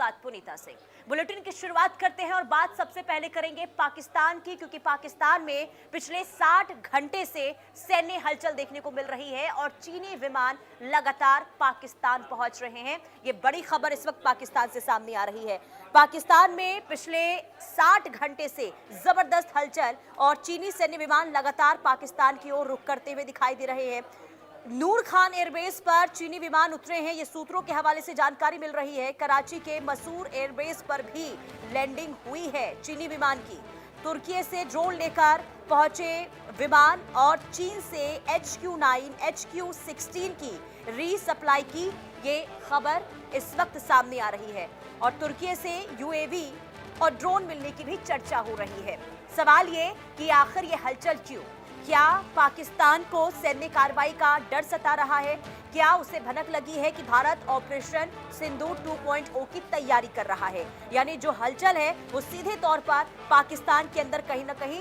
धन्यवाद पुनीता सिंह। बुलेटिन की शुरुआत करते हैं और बात सबसे पहले करेंगे पाकिस्तान की, क्योंकि पाकिस्तान में पिछले 60 घंटे से सैन्य हलचल देखने को मिल रही है और चीनी विमान लगातार पाकिस्तान पहुंच रहे हैं। ये बड़ी खबर इस वक्त पाकिस्तान से सामने आ रही है। पाकिस्तान में पिछले 60 घंटे से जबरदस्त हलचल और चीनी सैन्य विमान लगातार पाकिस्तान की ओर रुख करते हुए दिखाई दे रहे हैं। नूर खान एयरबेस पर चीनी विमान उतरे हैं, ये सूत्रों के हवाले से जानकारी मिल रही है। कराची के मसूर एयरबेस पर भी लैंडिंग हुई है चीनी विमान की। तुर्की से ड्रोन लेकर पहुंचे विमान और चीन से HQ-9, HQ-16 की रीसप्लाई की ये खबर इस वक्त सामने आ रही है और तुर्की से UAV और ड्रोन मिलने की भी चर्चा हो रही है। सवाल ये कि आखिर ये हलचल क्यों? क्या पाकिस्तान को सैन्य कार्रवाई का डर सता रहा है? क्या उसे भनक लगी है कि भारत ऑपरेशन सिंदूर 2.0 की तैयारी कर रहा है? यानी जो हलचल है वो सीधे तौर पर पाकिस्तान के अंदर कहीं ना कहीं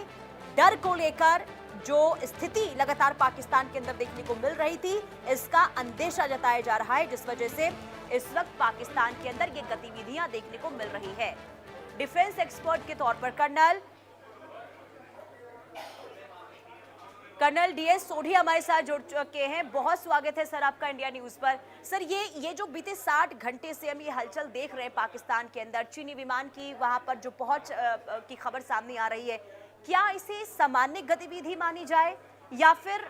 डर को लेकर जो स्थिति लगातार पाकिस्तान के अंदर देखने को मिल रही थी, इसका अंदेशा जताया जा रहा है, जिस वजह से इस वक्त पाकिस्तान के अंदर ये गतिविधियां देखने को मिल रही है। डिफेंस एक्सपर्ट के तौर पर कर्नल DS सोढ़ी हमारे साथ जुड़ चुके हैं। बहुत स्वागत है सर आपका इंडिया न्यूज पर। सर ये जो बीते 60 घंटे से हम ये हलचल देख रहे हैं पाकिस्तान के अंदर, चीनी विमान की वहां पर जो पहुंच की खबर सामने आ रही है, क्या इसे सामान्य गतिविधि मानी जाए या फिर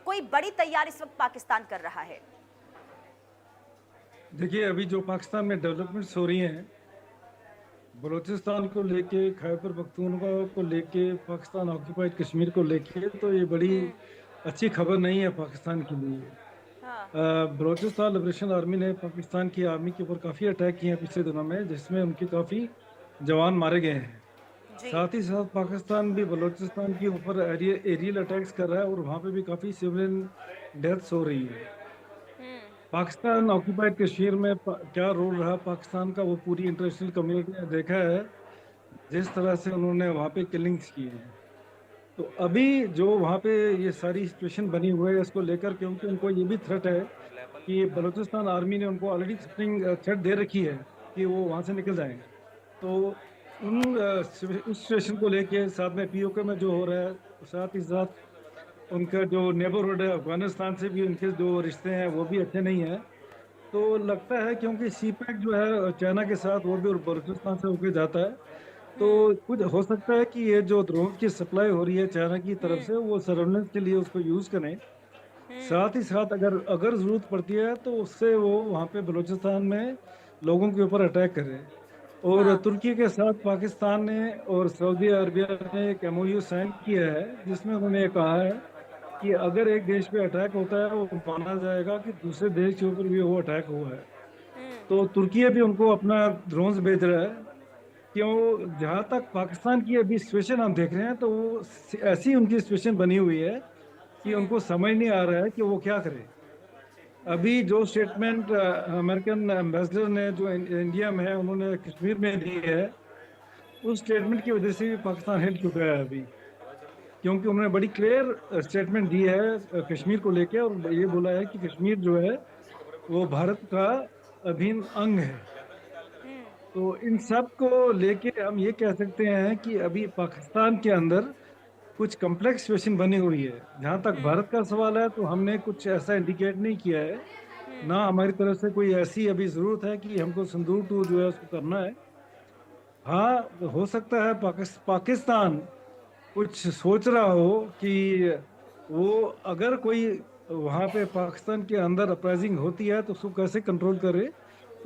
कोई बड़ी तैयारी इस वक्त पाकिस्तान कर रहा है? देखिए, अभी जो पाकिस्तान में डेवलपमेंट्स हो रही हैं, बलूचिस्तान को लेके, खैबर पख्तूनख्वा को लेके, पाकिस्तान ऑक्यूपाइड कश्मीर को लेके, तो ये बड़ी अच्छी खबर नहीं है पाकिस्तान के लिए। बलूचिस्तान लिबरेशन आर्मी ने पाकिस्तान की आर्मी के ऊपर काफ़ी अटैक किए हैं पिछले दिनों में, जिसमें उनके काफ़ी जवान मारे गए हैं। साथ ही साथ पाकिस्तान भी बलूचिस्तान के ऊपर एरियल अटैक्स कर रहा है और वहाँ पे भी काफ़ी सिविलियन डेथ्स हो रही है। पाकिस्तान ऑक्यूपाइड कश्मीर में क्या रोल रहा पाकिस्तान का, वो पूरी इंटरनेशनल कम्युनिटी ने देखा है, जिस तरह से उन्होंने वहाँ पे किलिंग्स किए हैं। तो अभी जो वहाँ पे ये सारी सिचुएशन बनी हुई है, इसको लेकर, क्योंकि उनको ये भी थ्रेट है कि बलूचिस्तान आर्मी ने उनको ऑलरेडी थ्रेट दे रखी है कि वो वहाँ से निकल जाएंगे। तो उस सिचुएशन को लेके साथ में POK में जो हो रहा है, साथ ही साथ उनका जो नेबरहुड है अफगानिस्तान से भी उनके जो रिश्ते हैं वो भी अच्छे नहीं हैं। तो लगता है क्योंकि CPEC जो है चाइना के साथ, वो भी बलूचिस्तान से होकर जाता है, तो कुछ हो सकता है कि ये जो ड्रोन की सप्लाई हो रही है चाइना की तरफ से, वो सर्वेलेंस के लिए उसको यूज़ करें। साथ ही साथ अगर ज़रूरत पड़ती है तो उससे वो वहाँ पे बलूचिस्तान में लोगों के ऊपर अटैक करें। और तुर्की के साथ पाकिस्तान ने और सऊदी अरबिया ने एक MOU साइन किया है, जिसमें उन्होंने कहा है कि अगर एक देश पे अटैक होता है वो माना जाएगा कि दूसरे देश के ऊपर भी वो अटैक हुआ है। तो तुर्की भी उनको अपना ड्रोन्स भेज रहा है। क्यों, जहाँ तक पाकिस्तान की अभी सिचुएशन हम देख रहे हैं, तो वो ऐसी उनकी सिचुएशन बनी हुई है कि उनको समझ नहीं आ रहा है कि वो क्या करें। अभी जो स्टेटमेंट अमेरिकन एम्बेसडर ने जो इंडिया में है, उन्होंने कश्मीर में दी है, उस स्टेटमेंट की वजह से भी पाकिस्तान हिल चुका है अभी, क्योंकि उन्होंने बड़ी क्लियर स्टेटमेंट दी है कश्मीर को लेके और ये बोला है कि कश्मीर जो है वो भारत का अभिन्न अंग है। तो इन सब को लेके हम ये कह सकते हैं कि अभी पाकिस्तान के अंदर कुछ कॉम्प्लेक्स सिचुएशन बनी हुई है। जहाँ तक भारत का सवाल है, तो हमने कुछ ऐसा इंडिकेट नहीं किया है, ना हमारी तरफ से कोई ऐसी अभी ज़रूरत है कि हमको सिंदूर 2 जो है उसको करना है। हाँ, हो सकता है पाकिस्तान कुछ सोच रहा हो कि वो अगर कोई वहाँ पे पाकिस्तान के अंदर अपराइजिंग होती है तो उसको कैसे कंट्रोल करे।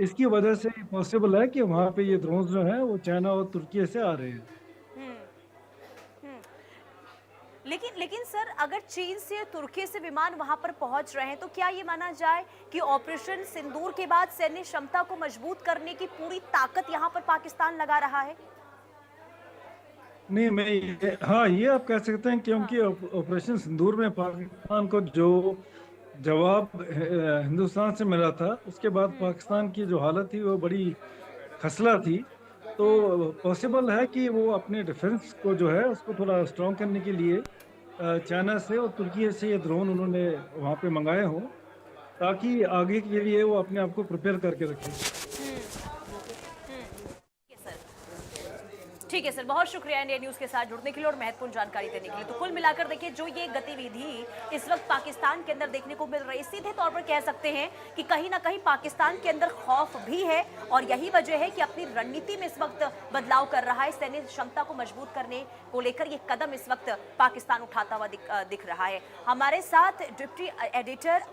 इसकी वजह से पॉसिबल है कि वहाँ पे ये ड्रोन्स जो हैं वो चाइना और तुर्की से आ रहे हैं। लेकिन सर, अगर चीन से तुर्की से विमान वहां पर पहुंच रहे हैं, तो क्या ये माना जाए कि ऑपरेशन सिंदूर के बाद सैन्य क्षमता को मजबूत करने की पूरी ताकत यहां पर पाकिस्तान लगा रहा है? नहीं, हाँ, ये आप कह सकते हैं, क्योंकि ऑपरेशन सिंदूर में पाकिस्तान को जो जवाब हिंदुस्तान से मिला था, उसके बाद पाकिस्तान की जो हालत थी वो बड़ी खसला थी। तो पॉसिबल है कि वो अपने डिफेंस को जो है उसको थोड़ा स्ट्रॉन्ग करने के लिए चाइना से और तुर्की से ये ड्रोन उन्होंने वहाँ पे मंगाए हों, ताकि आगे के लिए वो अपने आप को प्रिपेयर करके रखें। ठीक है सर, बहुत शुक्रिया इंडिया न्यूज के साथ जुड़ने के लिए और महत्वपूर्ण जानकारी देने के लिए। तो कुल मिलाकर देखिए, जो ये गतिविधि इस वक्त पाकिस्तान के अंदर देखने को मिल रही है, सीधे तौर पर कह सकते हैं कि कहीं ना कहीं पाकिस्तान के अंदर खौफ भी है और यही वजह है कि अपनी रणनीति में इस वक्त बदलाव कर रहा है। सैन्य क्षमता को मजबूत करने को लेकर ये कदम इस वक्त पाकिस्तान उठाता हुआ दिख रहा है। हमारे साथ डिप्टी एडिटर